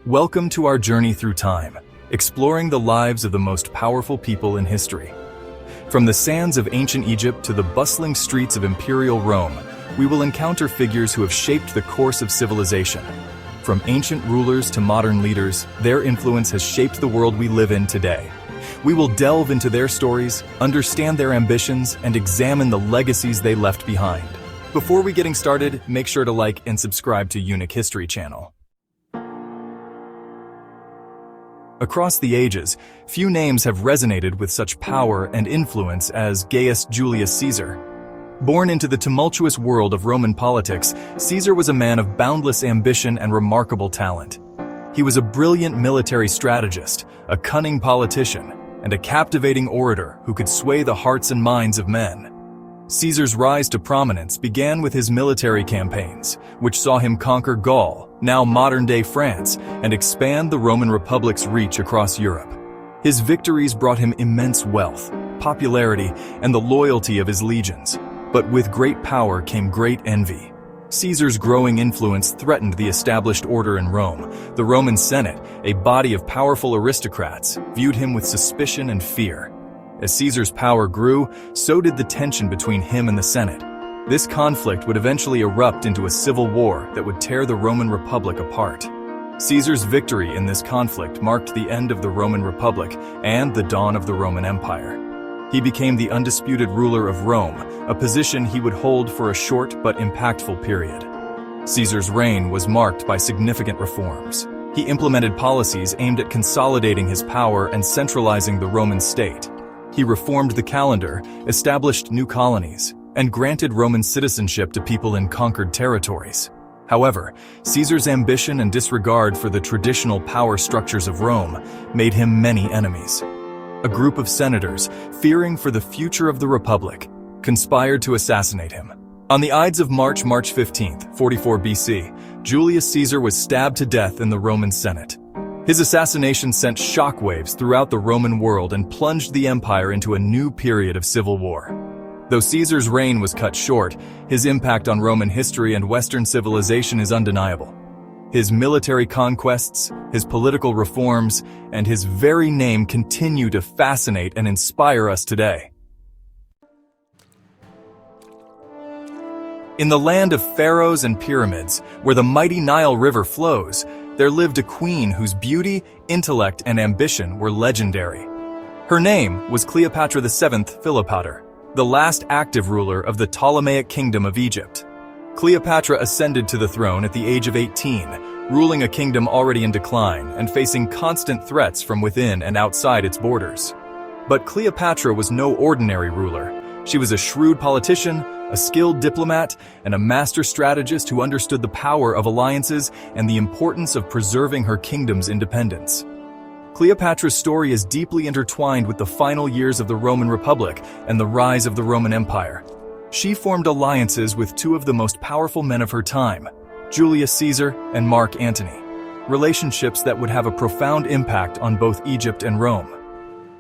Welcome to our journey through time, exploring the lives of the most powerful people in history. From the sands of ancient Egypt to the bustling streets of imperial Rome, we will encounter figures who have shaped the course of civilization. From ancient rulers to modern leaders, their influence has shaped the world we live in today. We will delve into their stories, understand their ambitions, and examine the legacies they left behind. Before we getting started, make sure to like and subscribe to Unique History channel. Across the ages, few names have resonated with such power and influence as Gaius Julius Caesar. Born into the tumultuous world of Roman politics, Caesar was a man of boundless ambition and remarkable talent. He was a brilliant military strategist, a cunning politician, and a captivating orator who could sway the hearts and minds of men. Caesar's rise to prominence began with his military campaigns, which saw him conquer Gaul, now modern-day France, and expand the Roman Republic's reach across Europe. His victories brought him immense wealth, popularity, and the loyalty of his legions. But with great power came great envy. Caesar's growing influence threatened the established order in Rome. The Roman Senate, a body of powerful aristocrats, viewed him with suspicion and fear. As Caesar's power grew, so did the tension between him and the Senate. This conflict would eventually erupt into a civil war that would tear the Roman Republic apart. Caesar's victory in this conflict marked the end of the Roman Republic and the dawn of the Roman Empire. He became the undisputed ruler of Rome, a position he would hold for a short but impactful period. Caesar's reign was marked by significant reforms. He implemented policies aimed at consolidating his power and centralizing the Roman state. He reformed the calendar, established new colonies, and granted Roman citizenship to people in conquered territories. However, Caesar's ambition and disregard for the traditional power structures of Rome made him many enemies. A group of senators, fearing for the future of the Republic, conspired to assassinate him. On the Ides of March 15, 44 BC, Julius Caesar was stabbed to death in the Roman Senate. His assassination sent shockwaves throughout the Roman world and plunged the empire into a new period of civil war. Though Caesar's reign was cut short, his impact on Roman history and Western civilization is undeniable. His military conquests, his political reforms, and his very name continue to fascinate and inspire us today. In the land of pharaohs and pyramids, where the mighty Nile River flows, there lived a queen whose beauty, intellect, and ambition were legendary. Her name was Cleopatra VII Philopator, the last active ruler of the Ptolemaic Kingdom of Egypt. Cleopatra ascended to the throne at the age of 18, ruling a kingdom already in decline and facing constant threats from within and outside its borders. But Cleopatra was no ordinary ruler. She was a shrewd politician, a skilled diplomat, and a master strategist who understood the power of alliances and the importance of preserving her kingdom's independence. Cleopatra's story is deeply intertwined with the final years of the Roman Republic and the rise of the Roman Empire. She formed alliances with two of the most powerful men of her time, Julius Caesar and Mark Antony, relationships that would have a profound impact on both Egypt and Rome.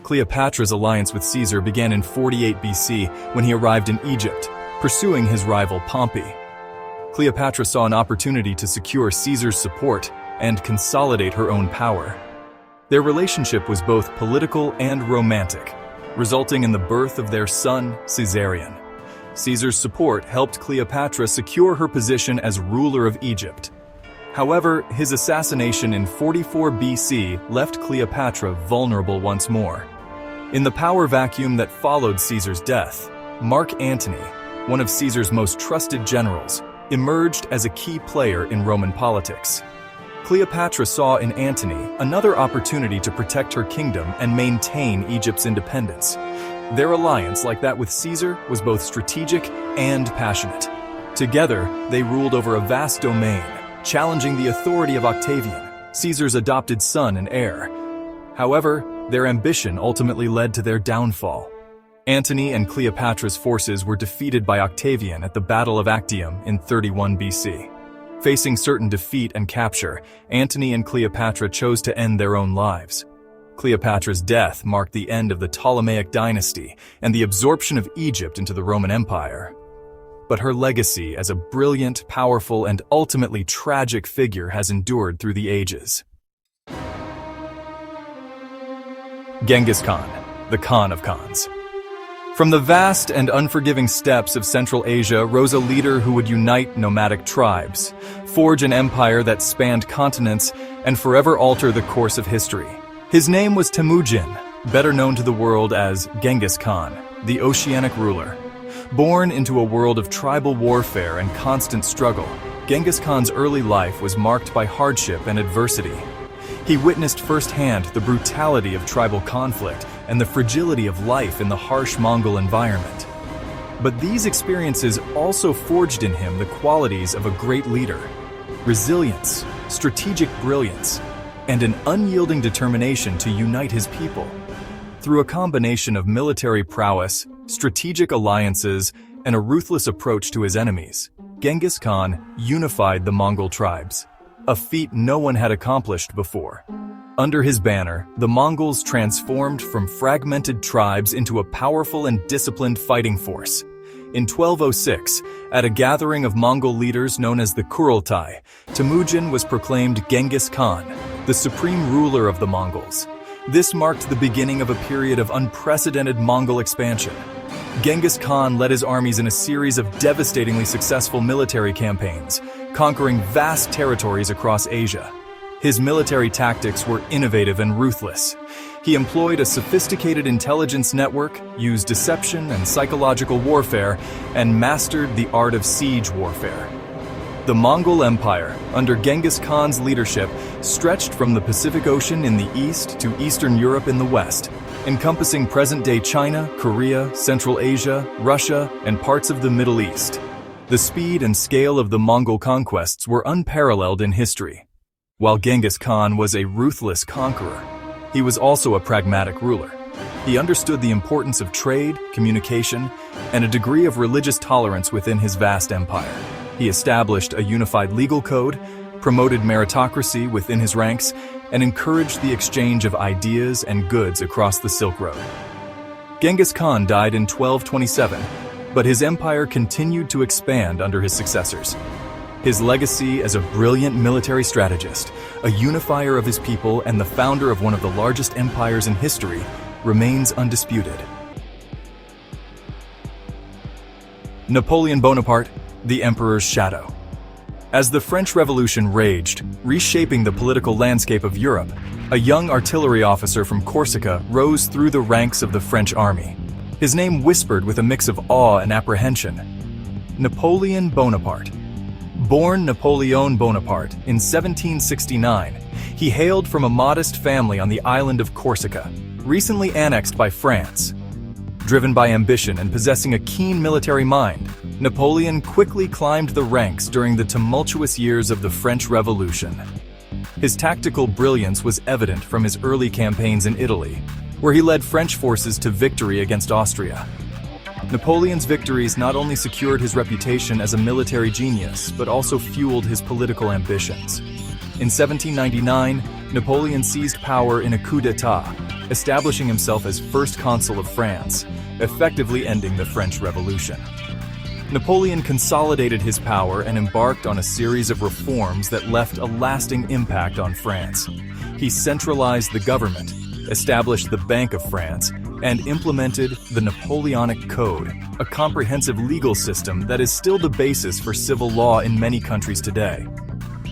Cleopatra's alliance with Caesar began in 48 BC when he arrived in Egypt, pursuing his rival Pompey. Cleopatra saw an opportunity to secure Caesar's support and consolidate her own power. Their relationship was both political and romantic, resulting in the birth of their son, Caesarion. Caesar's support helped Cleopatra secure her position as ruler of Egypt. However, his assassination in 44 BC left Cleopatra vulnerable once more. In the power vacuum that followed Caesar's death, Mark Antony, one of Caesar's most trusted generals, emerged as a key player in Roman politics. Cleopatra saw in Antony another opportunity to protect her kingdom and maintain Egypt's independence. Their alliance, like that with Caesar, was both strategic and passionate. Together, they ruled over a vast domain, challenging the authority of Octavian, Caesar's adopted son and heir. However, their ambition ultimately led to their downfall. Antony and Cleopatra's forces were defeated by Octavian at the Battle of Actium in 31 BC. Facing certain defeat and capture, Antony and Cleopatra chose to end their own lives. Cleopatra's death marked the end of the Ptolemaic dynasty and the absorption of Egypt into the Roman Empire. But her legacy as a brilliant, powerful, and ultimately tragic figure has endured through the ages. Genghis Khan, the Khan of Khans. From the vast and unforgiving steppes of Central Asia rose a leader who would unite nomadic tribes, forge an empire that spanned continents, and forever alter the course of history. His name was Temujin, better known to the world as Genghis Khan, the oceanic ruler. Born into a world of tribal warfare and constant struggle, Genghis Khan's early life was marked by hardship and adversity. He witnessed firsthand the brutality of tribal conflict and the fragility of life in the harsh Mongol environment. But these experiences also forged in him the qualities of a great leader: resilience, strategic brilliance, and an unyielding determination to unite his people. Through a combination of military prowess, strategic alliances, and a ruthless approach to his enemies, Genghis Khan unified the Mongol tribes, a feat no one had accomplished before. Under his banner, the Mongols transformed from fragmented tribes into a powerful and disciplined fighting force. In 1206, at a gathering of Mongol leaders known as the Kurultai, Temujin was proclaimed Genghis Khan, the supreme ruler of the Mongols. This marked the beginning of a period of unprecedented Mongol expansion. Genghis Khan led his armies in a series of devastatingly successful military campaigns, conquering vast territories across Asia. His military tactics were innovative and ruthless. He employed a sophisticated intelligence network, used deception and psychological warfare, and mastered the art of siege warfare. The Mongol Empire, under Genghis Khan's leadership, stretched from the Pacific Ocean in the east to Eastern Europe in the west, encompassing present-day China, Korea, Central Asia, Russia, and parts of the Middle East. The speed and scale of the Mongol conquests were unparalleled in history. While Genghis Khan was a ruthless conqueror, he was also a pragmatic ruler. He understood the importance of trade, communication, and a degree of religious tolerance within his vast empire. He established a unified legal code, promoted meritocracy within his ranks, and encouraged the exchange of ideas and goods across the Silk Road. Genghis Khan died in 1227, but his empire continued to expand under his successors. His legacy as a brilliant military strategist, a unifier of his people, and the founder of one of the largest empires in history remains undisputed. Napoleon Bonaparte, the Emperor's Shadow. As the French Revolution raged, reshaping the political landscape of Europe, a young artillery officer from Corsica rose through the ranks of the French army. His name whispered with a mix of awe and apprehension: Napoleon Bonaparte. Born Napoleon Bonaparte in 1769, he hailed from a modest family on the island of Corsica, recently annexed by France. Driven by ambition and possessing a keen military mind, Napoleon quickly climbed the ranks during the tumultuous years of the French Revolution. His tactical brilliance was evident from his early campaigns in Italy, where he led French forces to victory against Austria. Napoleon's victories not only secured his reputation as a military genius, but also fueled his political ambitions. In 1799, Napoleon seized power in a coup d'état, establishing himself as first consul of France, effectively ending the French Revolution. Napoleon consolidated his power and embarked on a series of reforms that left a lasting impact on France. He centralized the government, established the Bank of France, and implemented the Napoleonic Code, a comprehensive legal system that is still the basis for civil law in many countries today.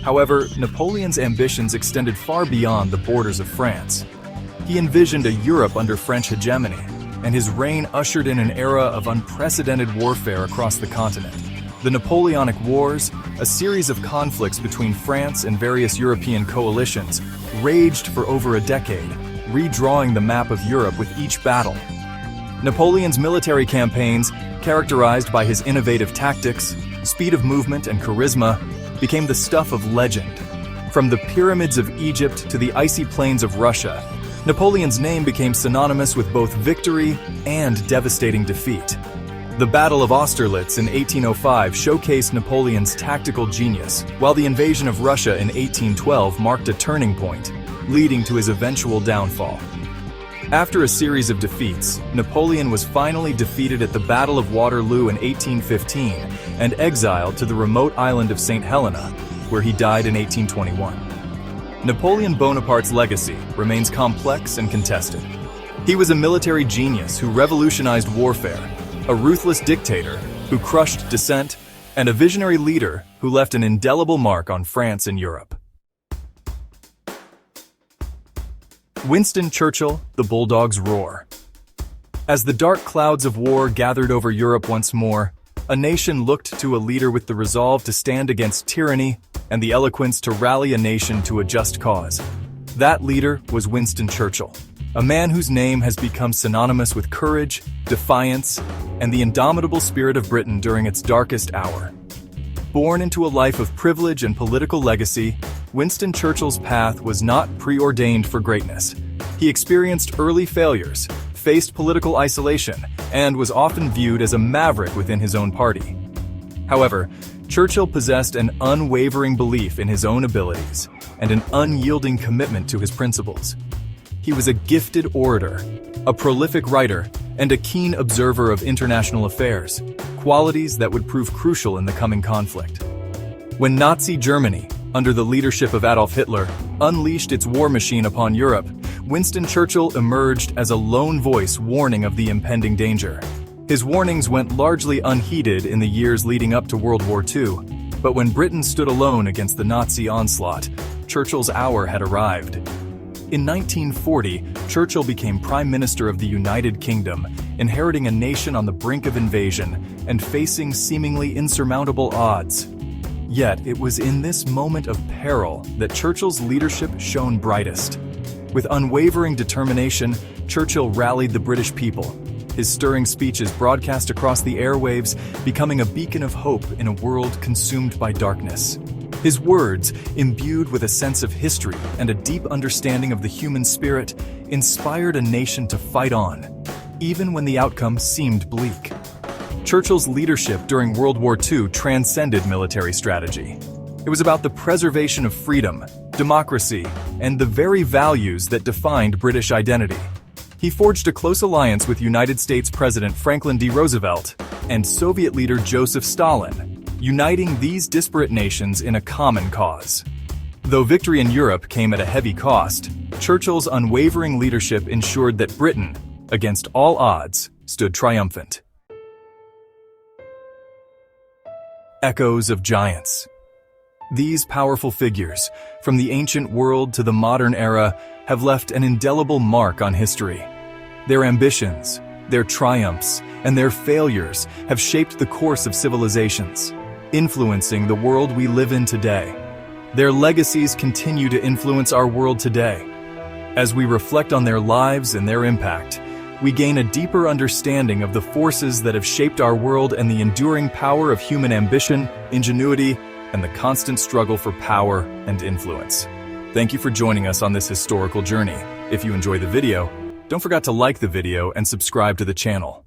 However, Napoleon's ambitions extended far beyond the borders of France. He envisioned a Europe under French hegemony, and his reign ushered in an era of unprecedented warfare across the continent. The Napoleonic Wars, a series of conflicts between France and various European coalitions, raged for over a decade, redrawing the map of Europe with each battle. Napoleon's military campaigns, characterized by his innovative tactics, speed of movement, and charisma, became the stuff of legend. From the pyramids of Egypt to the icy plains of Russia, Napoleon's name became synonymous with both victory and devastating defeat. The Battle of Austerlitz in 1805 showcased Napoleon's tactical genius, while the invasion of Russia in 1812 marked a turning point, leading to his eventual downfall. After a series of defeats, Napoleon was finally defeated at the Battle of Waterloo in 1815 and exiled to the remote island of St. Helena, where he died in 1821. Napoleon Bonaparte's legacy remains complex and contested. He was a military genius who revolutionized warfare, a ruthless dictator who crushed dissent, and a visionary leader who left an indelible mark on France and Europe. Winston Churchill, the Bulldog's roar. As the dark clouds of war gathered over Europe once more, a nation looked to a leader with the resolve to stand against tyranny and the eloquence to rally a nation to a just cause. That leader was Winston Churchill, a man whose name has become synonymous with courage, defiance, and the indomitable spirit of Britain during its darkest hour. Born into a life of privilege and political legacy, Winston Churchill's path was not preordained for greatness. He experienced early failures, faced political isolation, and was often viewed as a maverick within his own party. However, Churchill possessed an unwavering belief in his own abilities and an unyielding commitment to his principles. He was a gifted orator, a prolific writer, and a keen observer of international affairs, qualities that would prove crucial in the coming conflict. When Nazi Germany, under the leadership of Adolf Hitler, unleashed its war machine upon Europe, Winston Churchill emerged as a lone voice warning of the impending danger. His warnings went largely unheeded in the years leading up to World War II, but when Britain stood alone against the Nazi onslaught, Churchill's hour had arrived. In 1940, Churchill became Prime Minister of the United Kingdom, inheriting a nation on the brink of invasion and facing seemingly insurmountable odds. Yet, it was in this moment of peril that Churchill's leadership shone brightest. With unwavering determination, Churchill rallied the British people, his stirring speeches broadcast across the airwaves, becoming a beacon of hope in a world consumed by darkness. His words, imbued with a sense of history and a deep understanding of the human spirit, inspired a nation to fight on, even when the outcome seemed bleak. Churchill's leadership during World War II transcended military strategy. It was about the preservation of freedom, democracy, and the very values that defined British identity. He forged a close alliance with United States President Franklin D. Roosevelt and Soviet leader Joseph Stalin, uniting these disparate nations in a common cause. Though victory in Europe came at a heavy cost, Churchill's unwavering leadership ensured that Britain, against all odds, stood triumphant. Echoes of giants. These powerful figures, from the ancient world to the modern era, have left an indelible mark on history. Their ambitions, their triumphs, and their failures have shaped the course of civilizations, influencing the world we live in today. Their legacies continue to influence our world today. As we reflect on their lives and their impact, we gain a deeper understanding of the forces that have shaped our world and the enduring power of human ambition, ingenuity, and the constant struggle for power and influence. Thank you for joining us on this historical journey. If you enjoy the video, don't forget to like the video and subscribe to the channel.